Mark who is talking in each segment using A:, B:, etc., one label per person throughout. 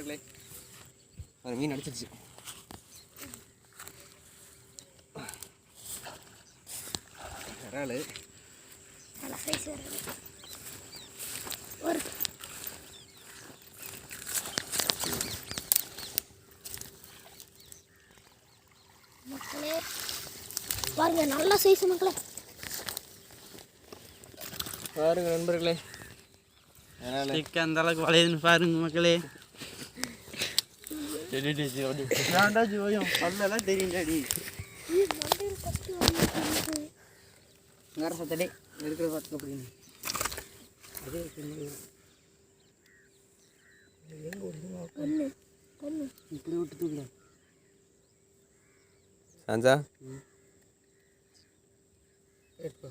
A: நண்பர்களே, ஒரு மீன் அடிச்சிருச்சு. இறால்
B: நல்ல சைஸ் ஒரு மக்களே பாருங்க, நல்ல சைஸ் மக்களே.
A: பாருங்க நண்பர்களே,
C: அந்த அளவுக்கு வளையுதுன்னு பாருங்க மக்களே.
A: பல்லெல்லாம் தெரியும்டாடி. சத்தடே இருக்கிற பார்த்து அப்படின்னு இப்படி விட்டு தூக்கல சாஞ்சா எடுப்பா.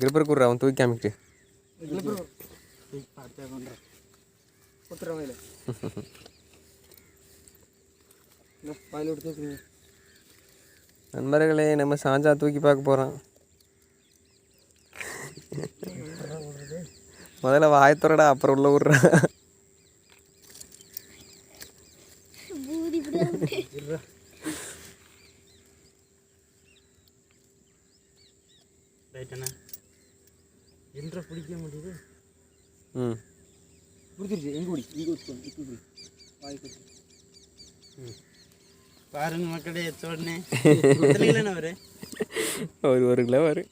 A: கிரிப்பர் கூடுற அவன் தூக்கி காமிக்கிட்டு நண்பர்களே, நம்ம சாஞ்சா தூக்கி பார்க்க போகிறோம். முதல்ல வாயத்துறடா, அப்புறம் உள்ள விட்றா.
C: என்ற பிடிக்க முடியுது.
A: பிடிச்சிருச்சு. எங்கே பிடி இப்படி வாய்
C: பாருங்க மக்களே, உடனே
A: ஒரு கிலோ வரும்.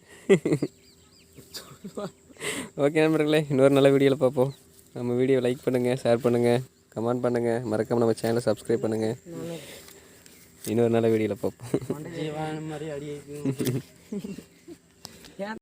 A: ஓகே நண்பர்களே, இன்னொரு நல்ல வீடியோவில் பார்ப்போம். நம்ம வீடியோ லைக் பண்ணுங்கள், ஷேர் பண்ணுங்கள், கமெண்ட் பண்ணுங்கள், மறக்காமல் நம்ம சேனலை சப்ஸ்கிரைப் பண்ணுங்கள். இன்னொரு நல்ல வீடியோவில் பார்ப்போம்.
C: மாதிரி அடி